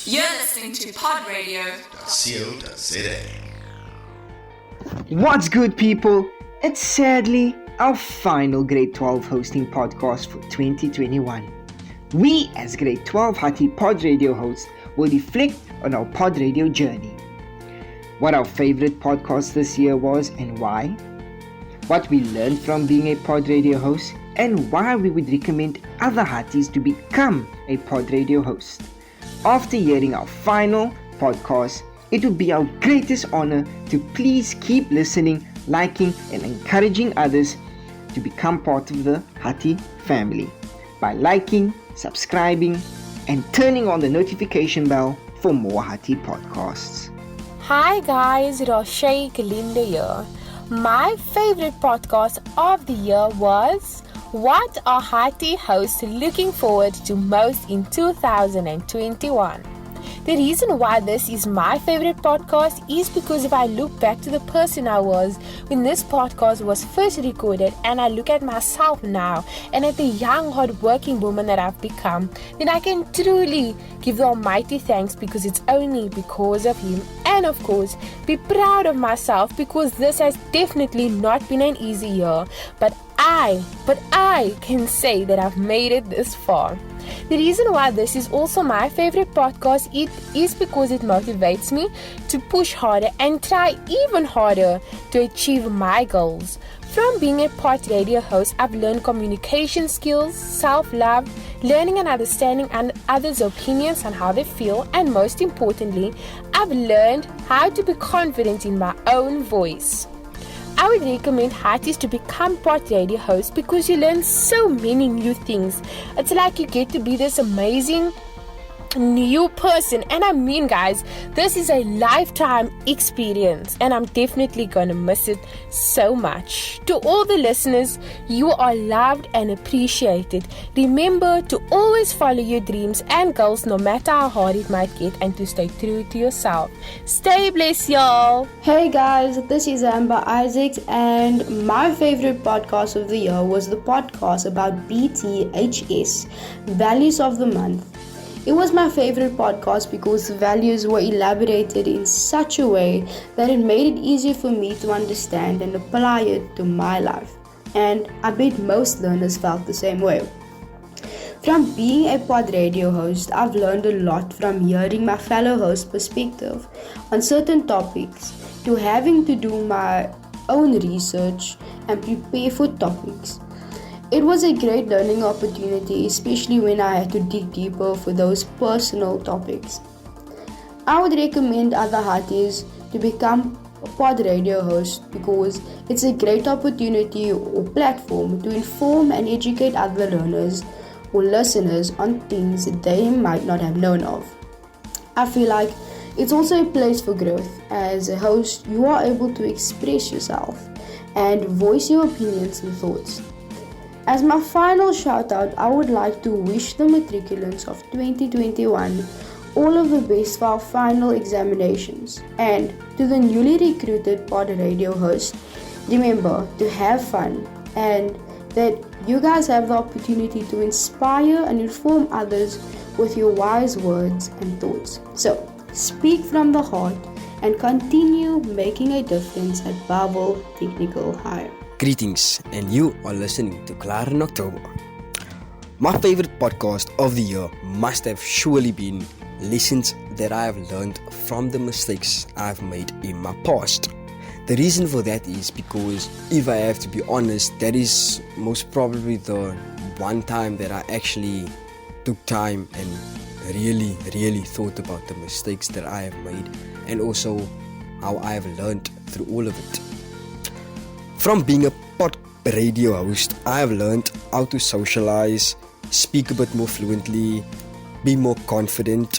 You're listening to Pod Radio. What's good, people? It's sadly our final Grade 12 hosting podcast for 2021. We, as Grade 12 Hattie Pod Radio hosts, will reflect on our Pod Radio journey. What our favorite podcast this year was and why. What we learned from being a Pod Radio host and why we would recommend other Hatties to become a Pod Radio host. After hearing our final podcast, it would be our greatest honor to please keep listening, liking and encouraging others to become part of the Hattie family by liking, subscribing and turning on the notification bell for more Hattie podcasts. Hi guys, Roshai Kalinda here. My favorite podcast of the year was What are Hattie hosts looking forward to most in 2021? The reason why this is my favorite podcast is because if I look back to the person I was when this podcast was first recorded and I look at myself now and at the young hard-working woman that I've become, then I can truly give the almighty thanks because it's only because of him, and of course be proud of myself because this has definitely not been an easy year, but I can say that I've made it this far. The reason why this is also my favorite podcast is because it motivates me to push harder and try even harder to achieve my goals. From being a Pod Radio host, I've learned communication skills, self-love, learning and understanding others' opinions and how they feel, and most importantly, I've learned how to be confident in my own voice. I would recommend Hatties to become Pod Radio hosts because you learn so many new things. It's like you get to be this amazing new person, and I mean guys, this is a lifetime experience and I'm definitely gonna miss it so much. To all the listeners, you are loved and appreciated. Remember to always follow your dreams and goals no matter how hard it might get, and to stay true to yourself. Stay blessed, y'all. Hey guys, this is Amber Isaacs, and my favorite podcast of the year was the podcast about BTHS, Values of the Month. It was my favorite podcast because the values were elaborated in such a way that it made it easier for me to understand and apply it to my life. And I bet most learners felt the same way. From being a Pod Radio host, I've learned a lot from hearing my fellow host's perspective on certain topics to having to do my own research and prepare for topics. It was a great learning opportunity, especially when I had to dig deeper for those personal topics. I would recommend other Hatties to become a Pod Radio host because it's a great opportunity or platform to inform and educate other learners or listeners on things that they might not have known of. I feel like it's also a place for growth. As a host, you are able to express yourself and voice your opinions and thoughts. As my final shout out, I would like to wish the matriculants of 2021 all of the best for our final examinations. And to the newly recruited Pod Radio host, remember to have fun and that you guys have the opportunity to inspire and inform others with your wise words and thoughts. So, speak from the heart and continue making a difference at Babel Technical High. Greetings, and you are listening to Klaar in October. My favorite podcast of the year must have surely been lessons that I have learned from the mistakes I've made in my past. The reason for that is because, if I have to be honest, that is most probably the one time that I actually took time and really thought about the mistakes that I have made and also how I have learned through all of it. From being a Pod Radio host, I have learned how to socialize, speak a bit more fluently, be more confident,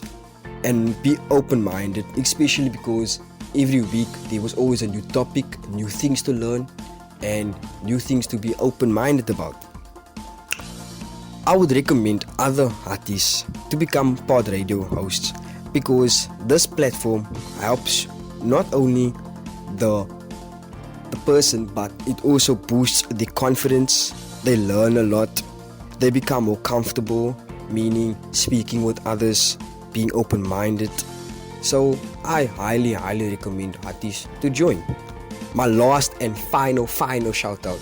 and be open-minded, especially because every week there was always a new topic, new things to learn, and new things to be open-minded about. I would recommend other Hatties to become Pod Radio hosts because this platform helps not only the person, but it also boosts their confidence. They learn a lot, they become more comfortable, meaning speaking with others, being open-minded. So I highly recommend Hatties to join. My last and final shout out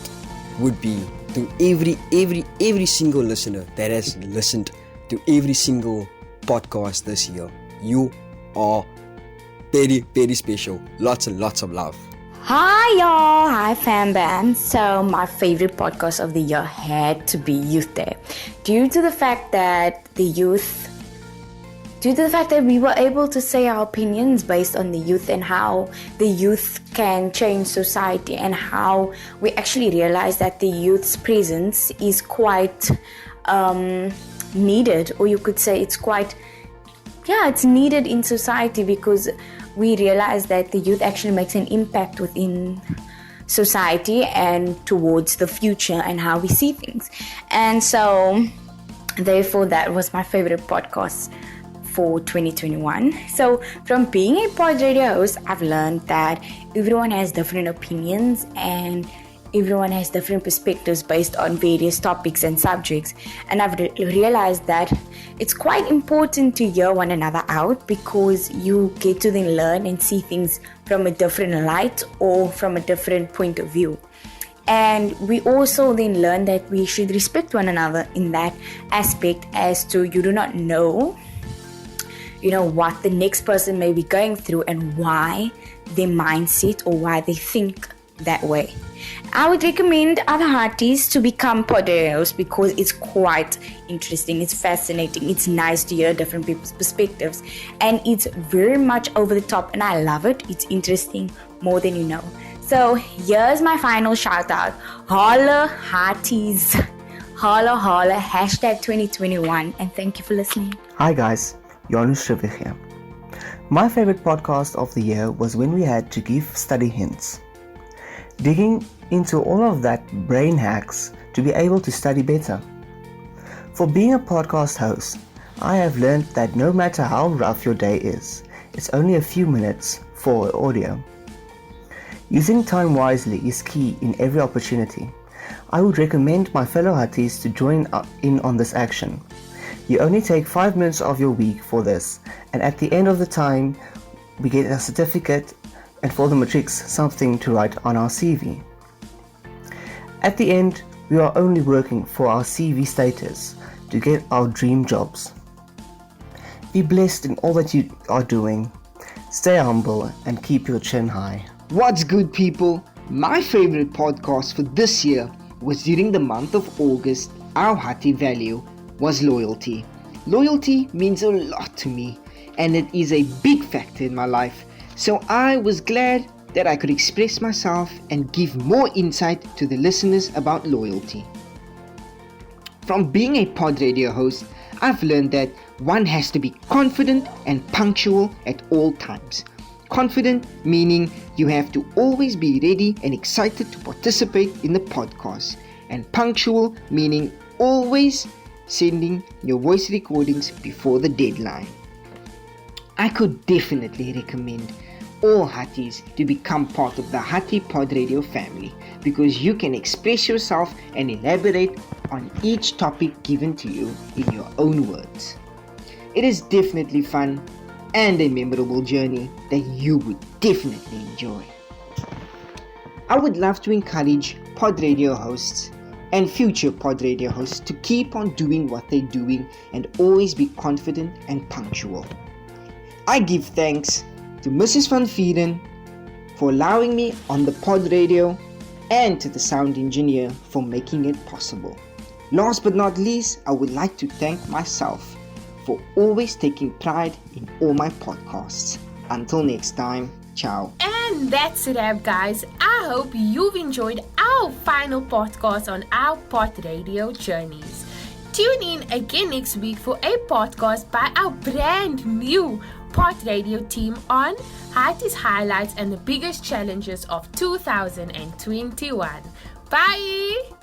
would be to every single listener that has listened to every single podcast this year. You are very special. Lots and lots of love. Hi y'all, hi fam band. So my favorite podcast of the year had to be Youth Day, due to the fact that we were able to say our opinions based on the youth and how the youth can change society, and how we actually realized that the youth's presence is quite needed, or you could say it's needed in society, because we realized that the youth actually makes an impact within society and towards the future and how we see things. And so therefore that was my favorite podcast for 2021. So from being a pod radio host, I've learned that everyone has different opinions and everyone has different perspectives based on various topics and subjects. And I've realized that it's quite important to hear one another out, because you get to then learn and see things from a different light or from a different point of view. And we also then learn that we should respect one another in that aspect, as to you do not know what the next person may be going through and why their mindset or why they think that way. I would recommend other Hatties to become pod radios, because it's quite interesting, it's fascinating, it's nice to hear different people's perspectives, and it's very much over the top, and I love it. It's interesting more than you know. So here's my final shout out. Holla Hatties, holla #2021, and thank you for listening. Hi guys, Janus Rivig here. My favorite podcast of the year was when we had to give study hints. Digging into all of that brain hacks to be able to study better. For being a podcast host, I have learned that no matter how rough your day is, it's only a few minutes for audio. Using time wisely is key in every opportunity. I would recommend my fellow Hatties to join in on this action. You only take 5 minutes of your week for this, and at the end of the time, we get a certificate, and for the matrics, something to write on our CV. At the end, we are only working for our CV status to get our dream jobs. Be blessed in all that you are doing. Stay humble and keep your chin high. What's good, people? My favorite podcast for this year was during the month of August. Our Hattie value was loyalty. Loyalty means a lot to me, and it is a big factor in my life. So I was glad that I could express myself and give more insight to the listeners about loyalty. From being a pod radio host, I've learned that one has to be confident and punctual at all times. Confident meaning you have to always be ready and excited to participate in the podcast. And punctual meaning always sending your voice recordings before the deadline. I could definitely recommend all Hatties to become part of the Hattie Pod Radio family, because you can express yourself and elaborate on each topic given to you in your own words. It is definitely fun and a memorable journey that you would definitely enjoy. I would love to encourage pod radio hosts and future pod radio hosts to keep on doing what they're doing and always be confident and punctual. I give thanks to Mrs. Van Vieren for allowing me on the pod radio, and to the sound engineer for making it possible. Last but not least, I would like to thank myself for always taking pride in all my podcasts. Until next time, ciao. And that's it, guys. I hope you've enjoyed our final podcast on our pod radio journeys. Tune in again next week for a podcast by our brand new pod radio team on Hatties highlights and the biggest challenges of 2021. Bye!